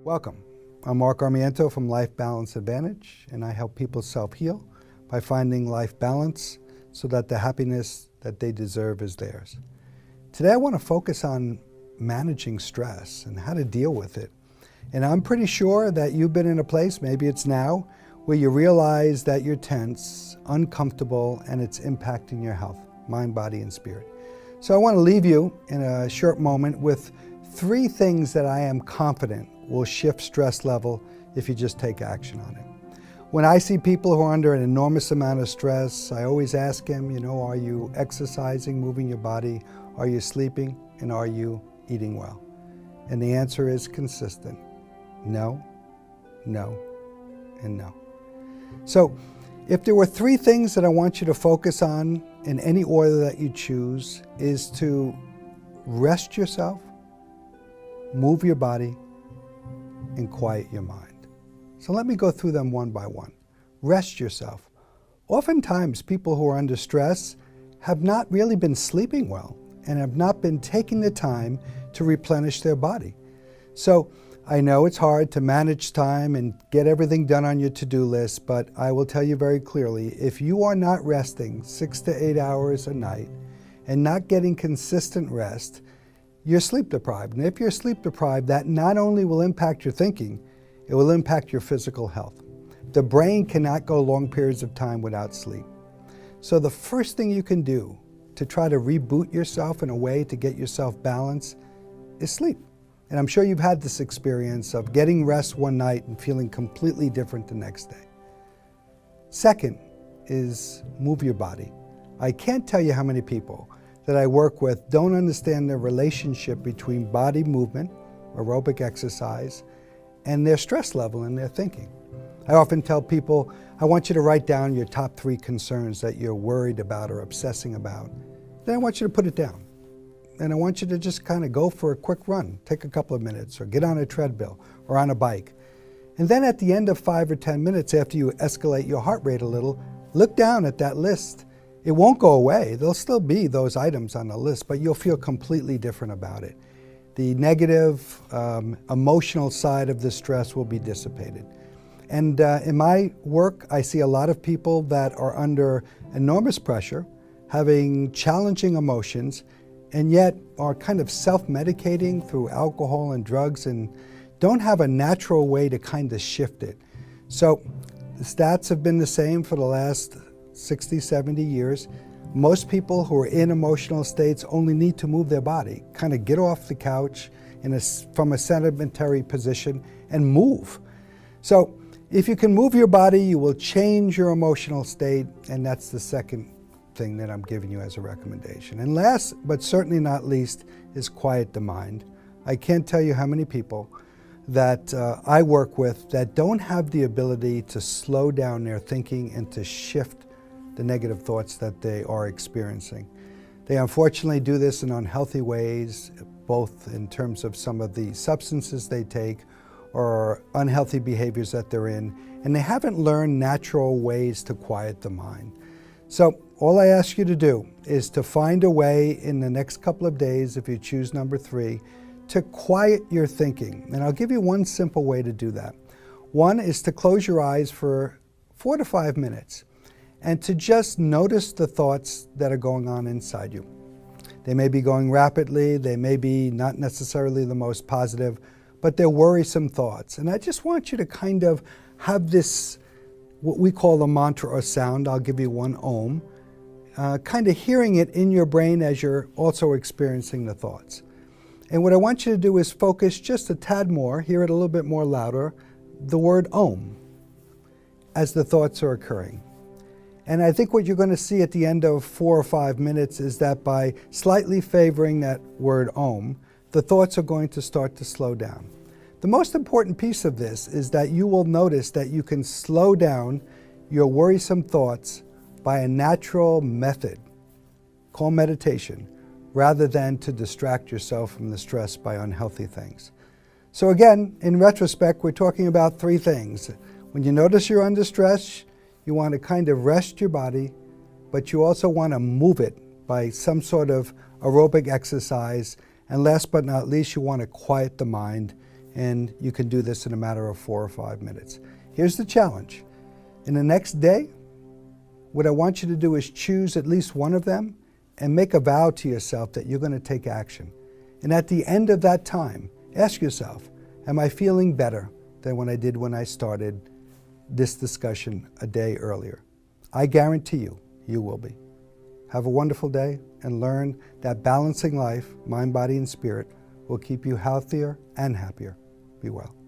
Welcome. I'm Mark Armiento from Life Balance Advantage, and I help people self-heal by finding life balance so that the happiness that they deserve is theirs. Today I want to focus on managing stress and how to deal with it. And I'm pretty sure that you've been in a place, maybe it's now, where you realize that you're tense, uncomfortable, and it's impacting your health, mind, body, and spirit. So I want to leave you in a short moment with 3 things that I am confident will shift stress level if you just take action on it. When I see people who are under an enormous amount of stress, I always ask them, are you exercising, moving your body? Are you sleeping? And are you eating well? And the answer is consistent. No, no, and no. So if there were 3 things that I want you to focus on in any order that you choose, is to rest yourself, move your body, and quiet your mind. So let me go through them one by one. Rest yourself. Oftentimes, people who are under stress have not really been sleeping well and have not been taking the time to replenish their body. So I know it's hard to manage time and get everything done on your to-do list, but I will tell you very clearly, if you are not resting 6 to 8 hours a night and not getting consistent rest, you're sleep deprived. And if you're sleep deprived, that not only will impact your thinking, it will impact your physical health. The brain cannot go long periods of time without sleep. So the first thing you can do to try to reboot yourself in a way to get yourself balanced is sleep. And I'm sure you've had this experience of getting rest one night and feeling completely different the next day. Second is move your body. I can't tell you how many people that I work with don't understand the relationship between body movement, aerobic exercise, and their stress level and their thinking. I often tell people, I want you to write down your top 3 concerns that you're worried about or obsessing about. Then I want you to put it down. And I want you to just kind of go for a quick run, take a couple of minutes, or get on a treadmill or on a bike. And then at the end of 5 or 10 minutes, after you escalate your heart rate a little, look down at that list. It won't go away. There'll still be those items on the list, but you'll feel completely different about it. The negative, emotional side of the stress will be dissipated. And in my work, I see a lot of people that are under enormous pressure, having challenging emotions, and yet are kind of self-medicating through alcohol and drugs and don't have a natural way to kind of shift it. So the stats have been the same for the last 60, 70 years. Most people who are in emotional states only need to move their body, kind of get off the couch from a sedimentary position and move. So if you can move your body, you will change your emotional state, and that's the second thing that I'm giving you as a recommendation. And last, but certainly not least, is quiet the mind. I can't tell you how many people that I work with that don't have the ability to slow down their thinking and to shift the negative thoughts that they are experiencing. They unfortunately do this in unhealthy ways, both in terms of some of the substances they take or unhealthy behaviors that they're in, and they haven't learned natural ways to quiet the mind. So all I ask you to do is to find a way in the next couple of days, if you choose number 3, to quiet your thinking. And I'll give you one simple way to do that. One is to close your eyes for 4 to 5 minutes and to just notice the thoughts that are going on inside you. They may be going rapidly, they may be not necessarily the most positive, but they're worrisome thoughts. And I just want you to kind of have this, what we call a mantra or sound. I'll give you one Om, kind of hearing it in your brain as you're also experiencing the thoughts. And what I want you to do is focus just a tad more, hear it a little bit more louder, the word Om, as the thoughts are occurring. And I think what you're going to see at the end of 4 or 5 minutes is that by slightly favoring that word Om, the thoughts are going to start to slow down. The most important piece of this is that you will notice that you can slow down your worrisome thoughts by a natural method called meditation, rather than to distract yourself from the stress by unhealthy things. So again, in retrospect, we're talking about 3 things. When you notice you're under stress, you want to kind of rest your body, but you also want to move it by some sort of aerobic exercise. And last but not least, you want to quiet the mind And you can do this in a matter of 4 or 5 minutes. Here's the challenge. In the next day, what I want you to do is choose at least one of them and make a vow to yourself that you're going to take action. And at the end of that time, ask yourself, am I feeling better than when I started this discussion a day earlier? I guarantee you, you will be. Have a wonderful day and learn that balancing life, mind, body, and spirit will keep you healthier and happier. Be well.